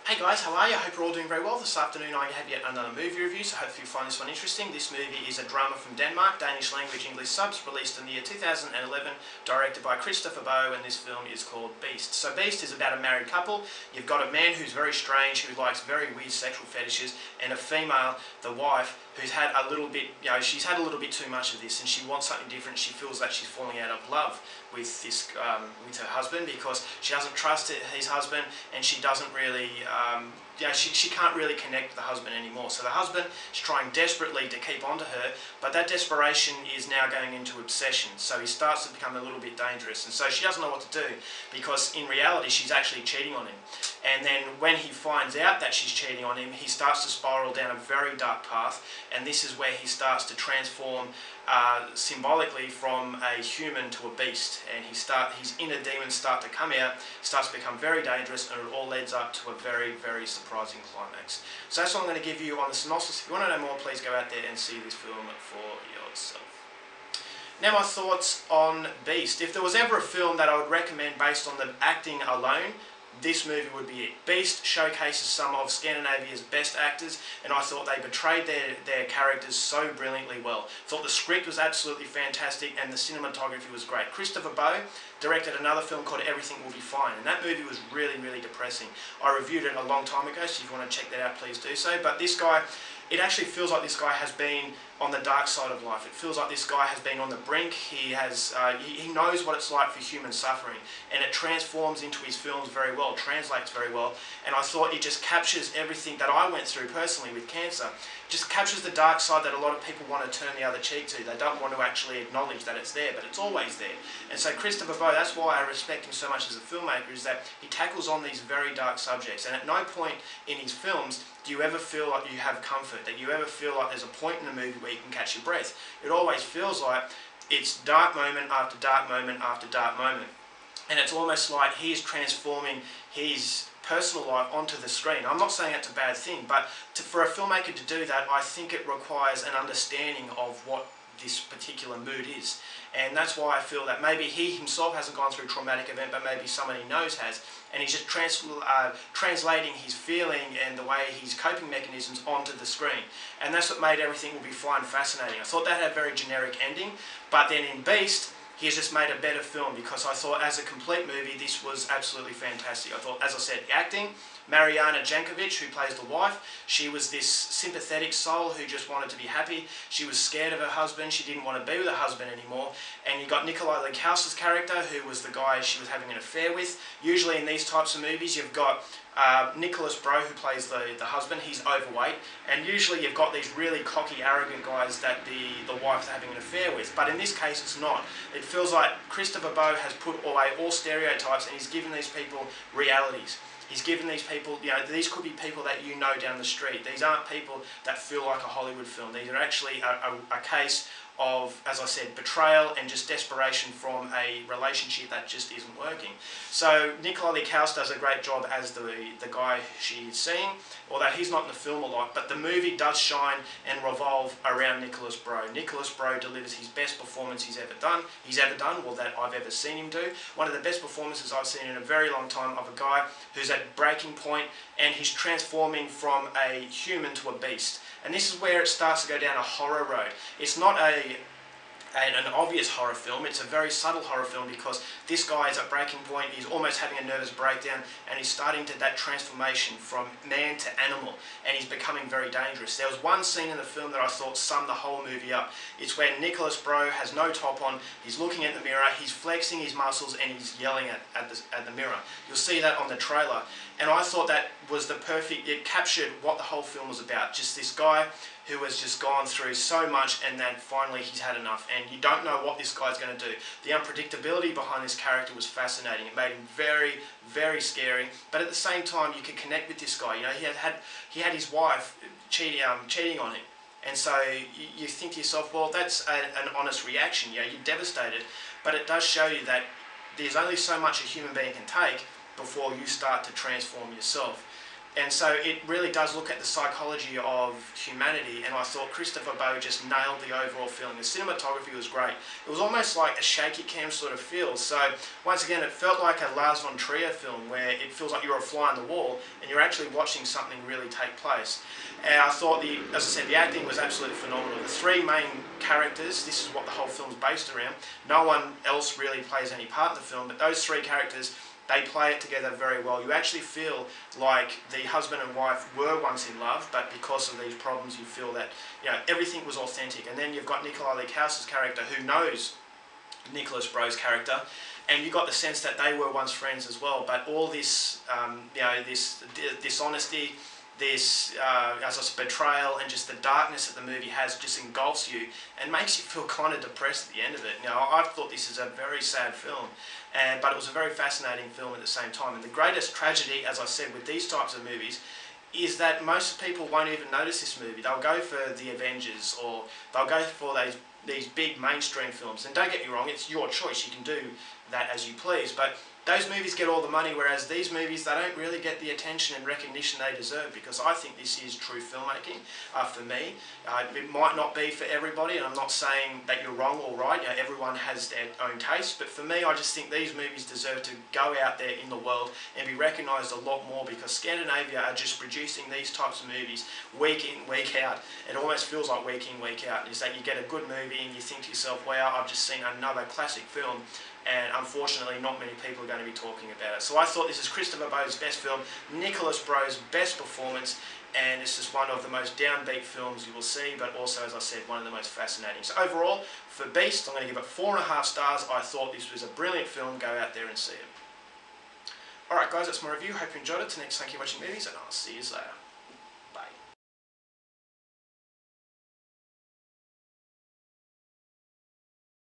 Hey guys, how are you? I hope you're all doing very well. This afternoon I have yet another movie review, so hopefully you find this one interesting. This movie is a drama from Denmark, Danish language, English subs, released in the year 2011, directed by Christopher Boe, and this film is called Beast. So Beast is about a married couple. You've got a man who's very strange, who likes very weird sexual fetishes, and a female, the wife, who's had a little bit, she's had a little bit too much of this, and she wants something different. She feels that she's falling out of love with this, with her husband, because she doesn't trust his husband, and she doesn't really, she can't really connect with the husband anymore. So the husband is trying desperately to keep on to her, but that desperation is now going into obsession. So he starts to become a little bit dangerous, and so she doesn't know what to do, because in reality she's actually cheating on him. And then when he finds out that she's cheating on him, he starts to spiral down a very dark path, and this is where he starts to transform symbolically from a human to a beast, and his inner demons start to come out, starts to become very dangerous, and it all leads up to a very, very surprising climax. So that's what I'm going to give you on the synopsis. If you want to know more, please go out there and see this film for yourself. Now my thoughts on Beast. If there was ever a film that I would recommend based on the acting alone, this movie would be it. Beast showcases some of Scandinavia's best actors, and I thought they portrayed their characters so brilliantly well. Thought the script was absolutely fantastic, and the cinematography was great. Christopher Boe directed another film called Everything Will Be Fine, and that movie was really, really depressing. I reviewed it a long time ago, so if you want to check that out, please do so. But this guy, it actually feels like this guy has been on the dark side of life. It feels like this guy has been on the brink. He knows what it's like for human suffering, and it transforms into his films very well, translates very well, and I thought it just captures everything that I went through personally with cancer. Just captures the dark side that a lot of people want to turn the other cheek to. They don't want to actually acknowledge that it's there, but it's always there. And so Christopher Boe, that's why I respect him so much as a filmmaker, is that he tackles on these very dark subjects, and at no point in his films do you ever feel like you have comfort, that you ever feel like there's a point in the movie where you can catch your breath. It always feels like it's dark moment after dark moment after dark moment. And it's almost like he's transforming his personal life onto the screen. I'm not saying it's a bad thing, but for a filmmaker to do that, I think it requires an understanding of what this particular mood is. And that's why I feel that maybe he himself hasn't gone through a traumatic event, but maybe someone he knows has, and he's just translating his feeling and the way his coping mechanisms onto the screen. And that's what made Everything Will Be Fine fascinating. I thought that had a very generic ending, but then in Beast, he has just made a better film, because I thought as a complete movie this was absolutely fantastic. I thought, as I said, the acting, Mariana Jankovic, who plays the wife, she was this sympathetic soul who just wanted to be happy. She was scared of her husband, she didn't want to be with her husband anymore. And you got Nikolai Lekaus's character, who was the guy she was having an affair with. Usually in these types of movies you've got Nicholas Bro, who plays the husband. He's overweight, and usually you've got these really cocky, arrogant guys that the wife's having an affair with. But in this case it's not. It feels like Christopher Boe has put away all stereotypes, and he's given these people realities. He's given these people, these could be people that you know down the street. These aren't people that feel like a Hollywood film. These are actually a case of, as I said, betrayal and just desperation from a relationship that just isn't working. So Nikolai Lekaus does a great job as the guy she's seeing, although he's not in the film a lot, but the movie does shine and revolve around Nicholas Bro. Nicholas Bro delivers his best performance he's ever done, well, that I've ever seen him do. One of the best performances I've seen in a very long time, of a guy who's at breaking point and he's transforming from a human to a beast. And this is where it starts to go down a horror road. It's not an obvious horror film, it's a very subtle horror film, because this guy is at breaking point, he's almost having a nervous breakdown, and he's starting to that transformation from man to animal, and he's becoming very dangerous. There was one scene in the film that I thought summed the whole movie up. It's when Nicholas Bro has no top on, he's looking at the mirror, he's flexing his muscles, and he's yelling at the mirror. You'll see that on the trailer, and I thought that was the perfect, it captured what the whole film was about. Just this guy who has just gone through so much, and then finally he's had enough, and you don't know what this guy's going to do. The unpredictability behind this character was fascinating. It made him very, very scary, but at the same time you could connect with this guy. He had his wife cheating on him, and so you think to yourself, well, that's an honest reaction. You're devastated, but it does show you that there's only so much a human being can take before you start to transform yourself. And so it really does look at the psychology of humanity, and I thought Christopher Boe just nailed the overall feeling. The cinematography was great. It was almost like a shaky cam sort of feel. So once again, it felt like a Lars von Trier film where it feels like you're a fly on the wall and you're actually watching something really take place. And I thought, as I said, the acting was absolutely phenomenal. The three main characters, this is what the whole film's based around. No one else really plays any part in the film, but those three characters, they play it together very well. You actually feel like the husband and wife were once in love, but because of these problems you feel that, you know, everything was authentic. And then you've got Nikolai Leikhaus's character who knows Nicholas Bro's character, and you got the sense that they were once friends as well. But all this, you know, this dishonesty, this as I said, betrayal, and just the darkness that the movie has just engulfs you and makes you feel kind of depressed at the end of it. Now, I thought this is a very sad film, but it was a very fascinating film at the same time. And the greatest tragedy, as I said, with these types of movies is that most people won't even notice this movie. They'll go for the Avengers, or they'll go for these big mainstream films. And don't get me wrong, it's your choice. You can do that as you please. But those movies get all the money, whereas these movies, they don't really get the attention and recognition they deserve, because I think this is true filmmaking for me. It might not be for everybody, and I'm not saying that you're wrong or right. You know, everyone has their own taste, but for me, I just think these movies deserve to go out there in the world and be recognised a lot more, because Scandinavia are just producing these types of movies week in, week out. It almost feels like week in, week out. Is that you get a good movie and you think to yourself, wow, I've just seen another classic film. And unfortunately not many people are going to be talking about it. So I thought this is Christopher Boe's best film, Nicholas Bro's best performance, and it's just one of the most downbeat films you will see, but also, as I said, one of the most fascinating. So overall, for Beast, I'm going to give it 4.5 stars. I thought this was a brilliant film. Go out there and see it. Alright guys, that's my review. Hope you enjoyed it. Till next time, keep watching movies, and I'll see you later.